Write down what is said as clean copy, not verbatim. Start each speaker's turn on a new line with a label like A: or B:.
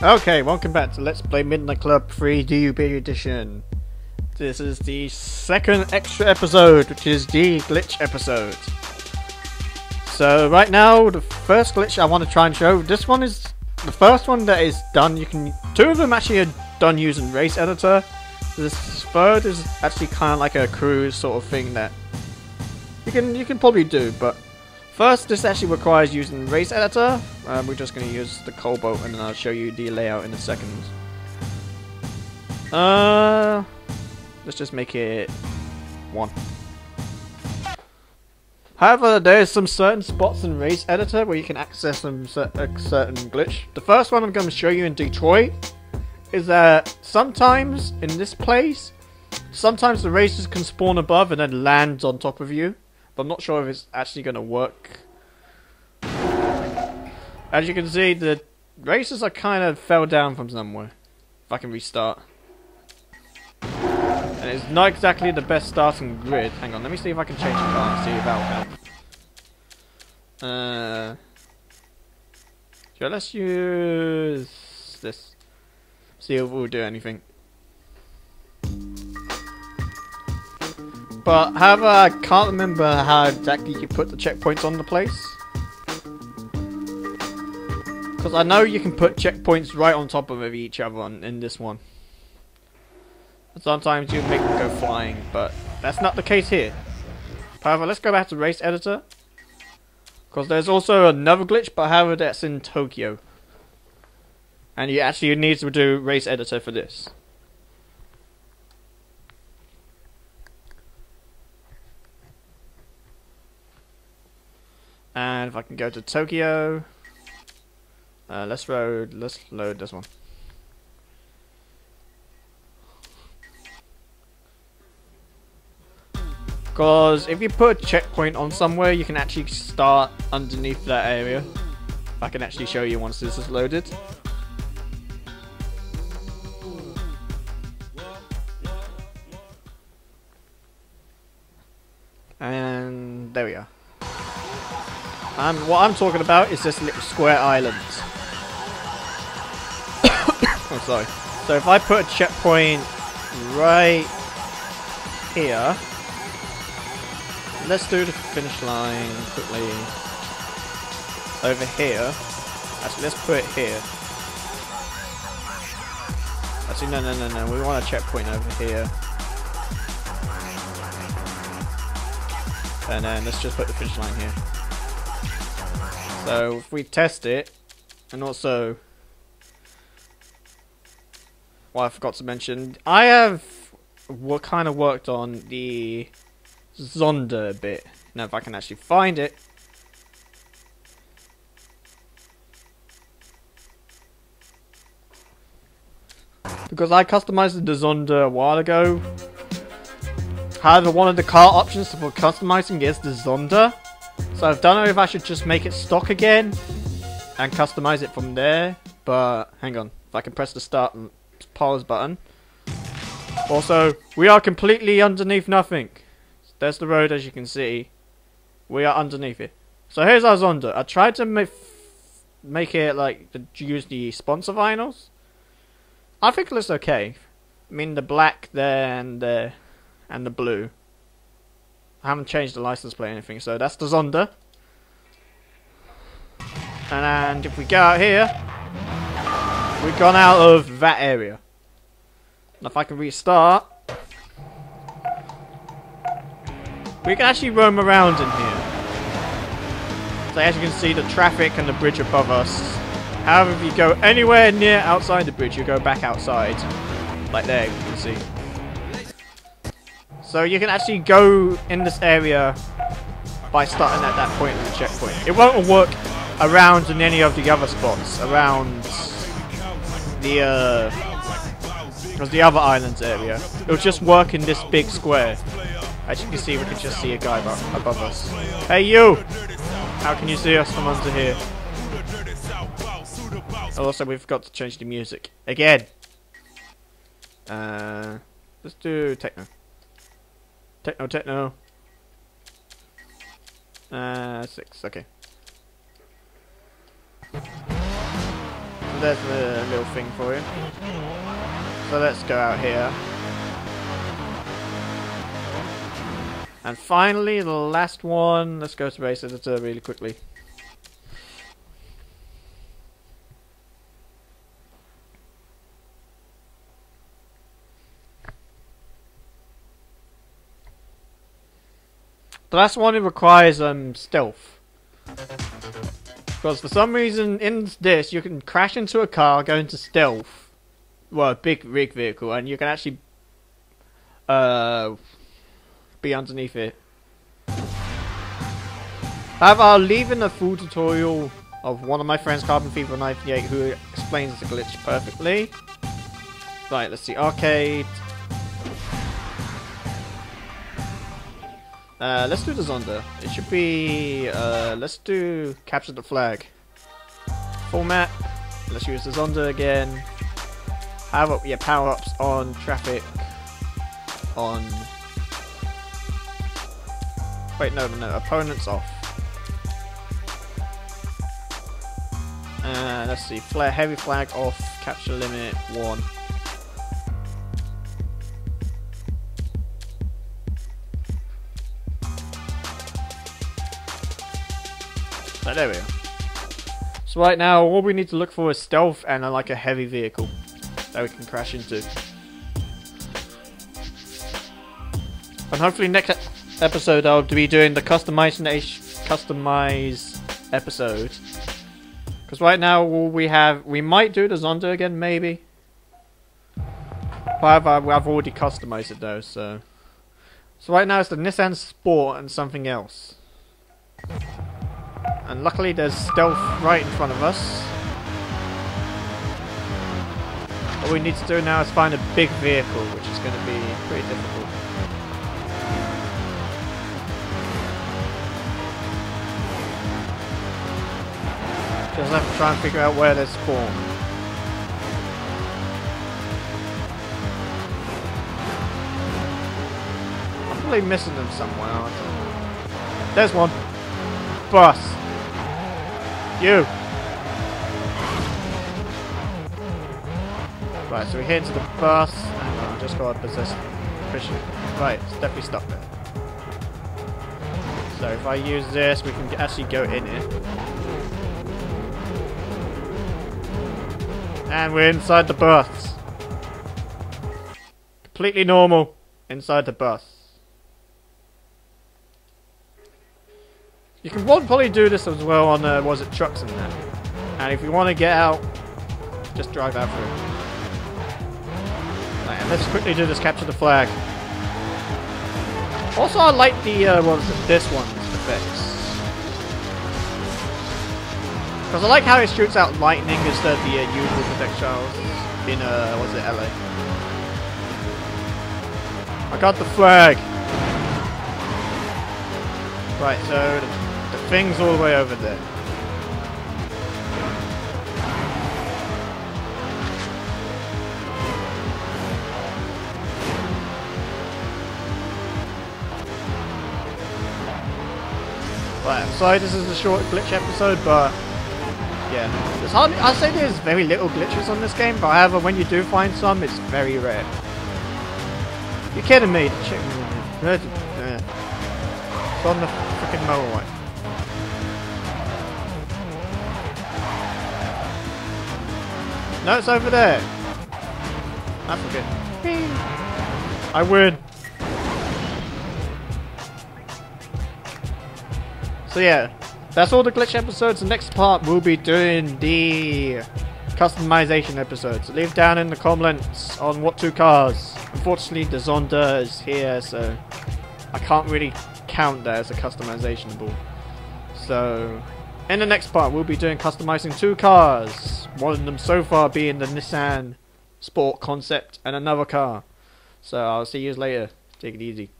A: Okay, welcome back to Let's Play Midnight Club 3 DUB Edition. This is the second extra episode, which is the glitch episode. So right now, the first glitch I want to try and show, this one is the first one that is done. Two of them actually are done using Race Editor. This third is actually kind of like a cruise sort of thing that you can probably do, but first, this actually requires using Race Editor. We're just going to use the coal boat, and then I'll show you the layout in a second. Let's just make it 1. However, there's some certain spots in Race Editor where you can access some certain glitch. The first one I'm going to show you in Detroit is that sometimes in this place, sometimes the racers can spawn above and then land on top of you. But I'm not sure if it's actually going to work. As you can see, the racers are kind of fell down from somewhere. If I can restart. And it's not exactly the best starting grid. Hang on, let me see if I can change the car and see if that'll help. So let's use this. See if we'll do anything. But however, I can't remember how exactly you put the checkpoints on the place. Because I know you can put checkpoints right on top of each other in this one. Sometimes you make them go flying, but that's not the case here. However, let's go back to Race Editor. Because there's also another glitch, but however that's in Tokyo. And you actually need to do Race Editor for this. And if I can go to Tokyo, let's load this one. Because if you put a checkpoint on somewhere, you can actually start underneath that area. If I can actually show you once this is loaded. And there we are. What I'm talking about is this little square island. Oh, sorry. So if I put a checkpoint right here, let's do the finish line quickly. Over here. Actually, let's put it here. Actually, no. We want a checkpoint over here. And then let's just put the finish line here. So if we test it, and also, well, I forgot to mention, I have kind of worked on the Zonda a bit. Now if I can actually find it. Because I customized the Zonda a while ago. However, one of the car options for customizing is the Zonda. So I don't know if I should just make it stock again and customize it from there. But hang on, if I can press the start and pause button. Also, we are completely underneath nothing. There's the road, as you can see. We are underneath it. So here's our Zonda. I tried to make it like use the sponsor vinyls. I think it looks okay. I mean the black there and the blue. I haven't changed the license plate or anything, so that's the Zonda. And if we go out here, we've gone out of that area. And if I can restart, we can actually roam around in here. So as you can see, the traffic and the bridge above us. However, if you go anywhere near outside the bridge, you go back outside. Like there, you can see. So you can actually go in this area by starting at that point of the checkpoint. It won't work around in any of the other spots around the other islands area. It'll just work in this big square. As you can see, we can just see a guy above us. Hey you! How can you see us from under here? Also, we've got to change the music again. Let's do techno. Techno. 6, okay. there's a little thing for you. So let's go out here. And finally, the last one. Let's go to Race Editor really quickly. The last one, it requires stealth. Because for some reason in this you can crash into a car, go into stealth, well, a big rig vehicle, and you can actually be underneath it. However, I'll leave in a full tutorial of one of my friends, Carbon Fever 98, who explains the glitch perfectly. Right, let's see, arcade. Let's do the Zonda. It should be, let's do capture the flag. Format. Let's use the Zonda again. Have up, yeah, power-ups on, traffic on. Wait, no, opponents off. Let's see, heavy flag off, capture limit 1. So there we are. So right now, all we need to look for is stealth and like a heavy vehicle that we can crash into. And hopefully next episode I'll be doing the customize episode. Because right now we might do the Zonda again, maybe. But I've already customized it though, so. So right now it's the Nissan Sport and something else. And luckily there's stealth right in front of us. All we need to do now is find a big vehicle, which is going to be pretty difficult. Just have to try and figure out where they spawn. I'm probably missing them somewhere, aren't I? There's one. Bus. You. Right, so we head into the bus. Hang on, I just got a position. Right, it's definitely stuck there. So if I use this, we can actually go in it. And we're inside the bus. Completely normal inside the bus. You can probably do this as well on, was it trucks and that. And if you want to get out, just drive out through. Right, and let's quickly do this capture the flag. Also, I like the, what was it, this one's effects. Because I like how it shoots out lightning instead of the usual projectiles in, was it LA? I got the flag! Right, so the thing's all the way over there. Right, I'm sorry this is a short glitch episode, but yeah. There's hardly, I'd say there's very little glitches on this game, but however, when you do find some, it's very rare. You're kidding me? It's on the freaking motorway. No, it's over there. That's okay. I win. So yeah, that's all the glitch episodes. The next part we'll be doing the customization episodes. Leave down in the comments on what two cars. Unfortunately, the Zonda is here, so I can't really count that as a customizationable. So in the next part we'll be doing customizing two cars. One of them so far being the Nissan Sport concept and another car. So I'll see you later. Take it easy.